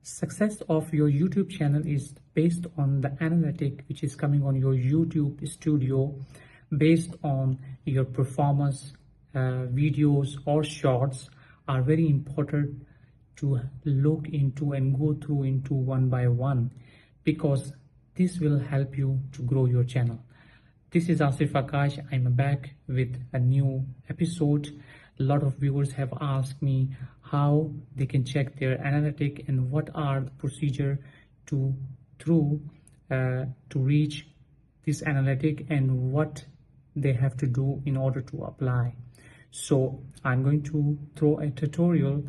Success of your YouTube channel is based on the analytic which is coming on your YouTube studio, based on your performance. Videos or shorts are very important to look into and go through into one by one, because this will help you to grow your channel. This is Asif Akash. I'm back with a new episode. A lot of viewers have asked me how they can check their analytic and what are the procedure to reach this analytic and what they have to do in order to apply. So I'm going to throw a tutorial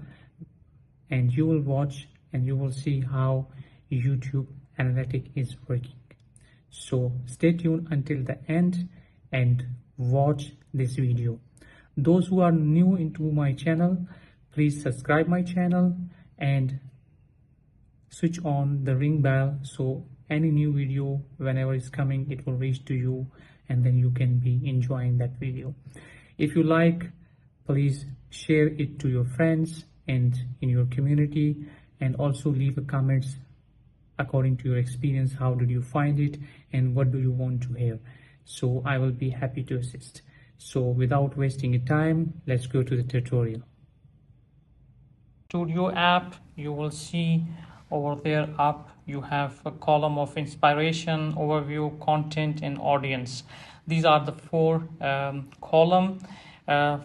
and you will watch and you will see how YouTube analytic is working. So stay tuned until the end and watch this video. Those who are new into my channel, please subscribe my channel and switch on the ring bell, so any new video whenever it's coming, it will reach to you and then you can be enjoying that video. If you like, please share it to your friends and in your community, and also leave a comments according to your experience. How did you find it and what do you want to hear? So I will be happy to assist. So without wasting your time, let's go to the tutorial. Studio app, you will see over there up you have a column of inspiration, overview, content and audience. These are the four columns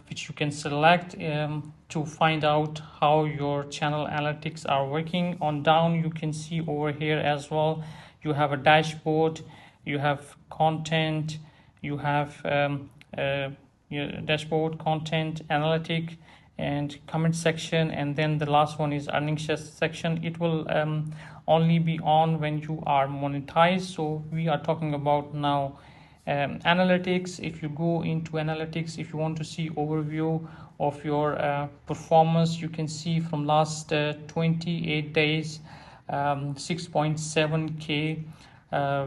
which you can select to find out how your channel analytics are working. On down you can see over here as well, you have a dashboard, you have content, you have your dashboard, content, analytic and comment section, and then the last one is earnings section. It will only be on when you are monetized. So we are talking about now analytics. If you go into analytics, if you want to see overview of your performance, you can see from last 28 days 6.7k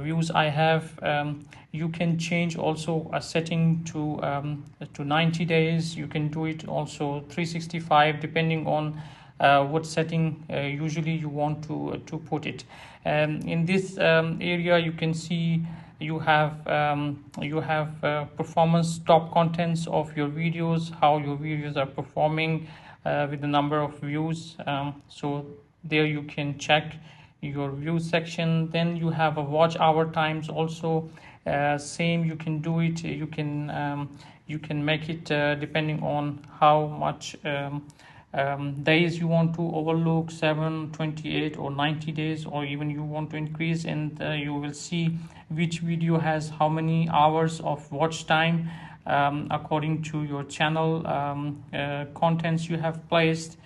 views I have. You can change also a setting to 90 days. You can do it also 365 depending on what setting usually you want to put it. In this area you can see you have performance, top contents of your videos, how your videos are performing with the number of views. So there you can check your view section. Then you have a watch hour times also. Same, you can do it, you can make it depending on how much days you want to overlook, 7, 28 or 90 days, or even you want to increase, and you will see which video has how many hours of watch time according to your channel contents you have placed.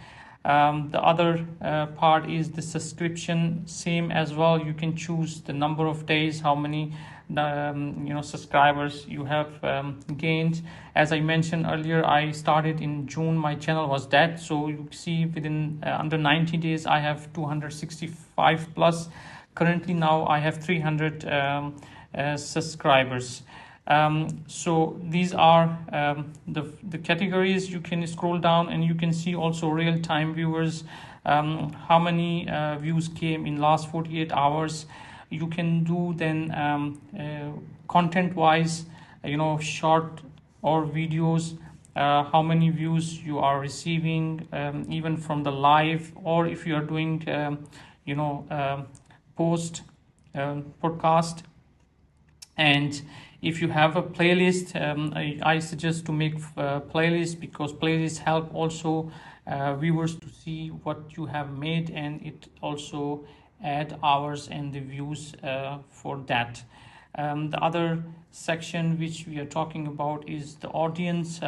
The other part is the subscription. Same as well, you can choose the number of days, how many subscribers you have gained. As I mentioned earlier, I started in June, my channel was dead, so you see within under 90 days I have 265 plus. Currently now I have 300 subscribers. So these are the categories. You can scroll down and you can see also real-time viewers, how many views came in last 48 hours. You can do then content wise, short or videos, how many views you are receiving, even from the live, or if you are doing post podcast. And if you have a playlist, I suggest to make playlist, because playlists help also viewers to see what you have made, and it also add hours and the views for that. The other section which we are talking about is the audience.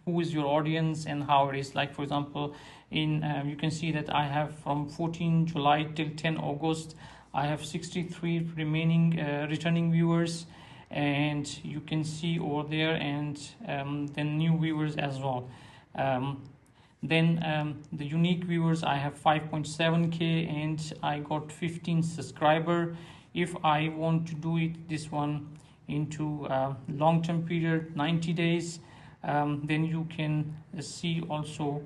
Who is your audience and how it is. Like for example, in you can see that I have from 14 July till 10 August I have 63 remaining returning viewers, and you can see over there, and then new viewers as well. Then the unique viewers, I have 5.7k and I got 15 subscriber. If I want to do it this one into long-term period, 90 days, then you can see also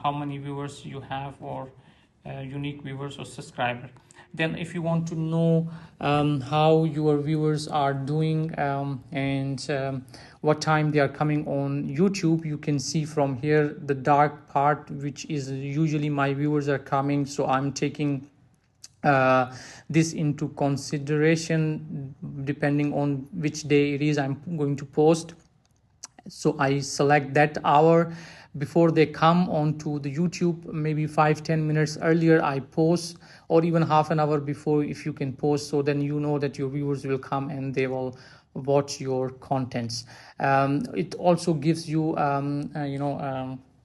how many viewers you have, or unique viewers or subscriber. Then if you want to know how your viewers are doing, and what time they are coming on YouTube, you can see from here the dark part, which is usually my viewers are coming. So I'm taking this into consideration depending on which day it is I'm going to post. So I select that hour before they come onto the YouTube. Maybe 5-10 minutes earlier I post, or even half an hour before if you can post, so then you know that your viewers will come and they will watch your contents. It also gives you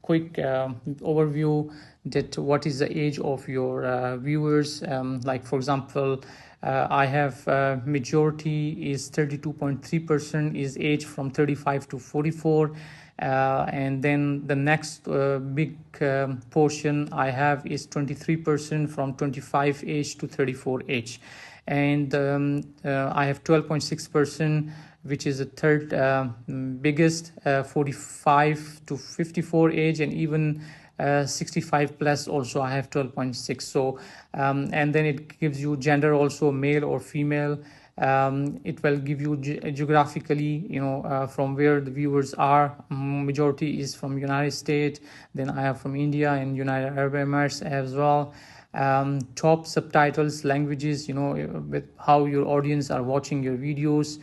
quick overview that what is the age of your viewers. Like for example, I have majority is 32.3% is age from 35 to 44, and then the next big portion I have is 23% from 25 age to 34 age, and I have 12.6%, which is the third biggest, 45 to 54 age, and even 65 plus also I have 12.6. So and then it gives you gender also, male or female. It will give you geographically, from where the viewers are. Majority is from United States, then I have from India and United Arab Emirates as well. Top subtitles, languages, with how your audience are watching your videos.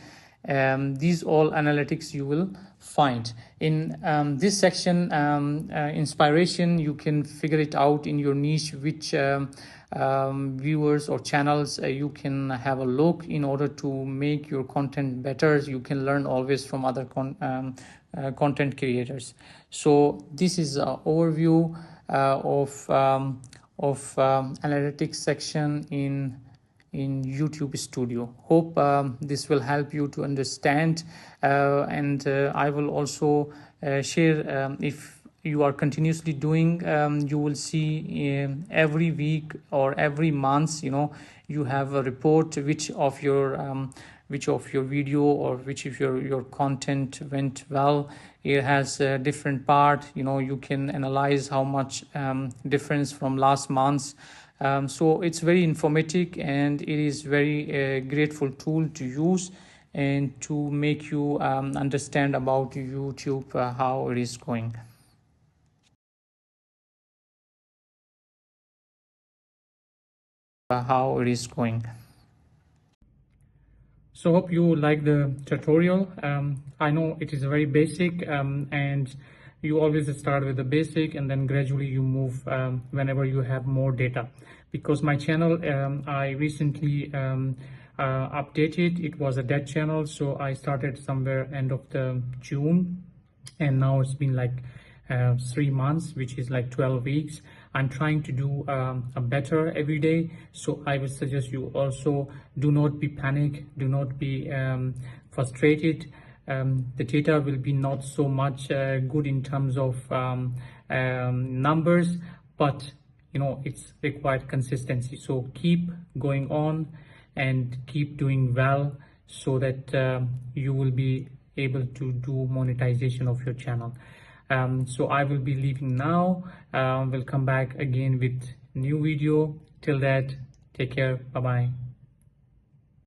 These all analytics you will find in this section. Inspiration, you can figure it out in your niche, which viewers or channels you can have a look in order to make your content better. You can learn always from other content creators. So this is an overview of analytics section in YouTube Studio. Hope this will help you to understand, and I will also share, if you are continuously doing, you will see every week or every month, you have a report which of your video or which of your content went well. It has a different part, you can analyze how much difference from last month. So it's very informative, and it is very grateful tool to use and to make you understand about YouTube, how it is going. So hope you like the tutorial. I know it is very basic, and you always start with the basic and then gradually you move whenever you have more data. Because my channel, I recently updated. It was a dead channel, so I started somewhere end of the June, and now it's been like 3 months, which is like 12 weeks. I'm trying to do a better every day. So I would suggest you also do not be panic, do not be frustrated. The data will be not so much good in terms of numbers, but it's required consistency. So keep going on and keep doing well, so that you will be able to do monetization of your channel. So I will be leaving now. We'll come back again with new video. Till that, take care. Bye bye.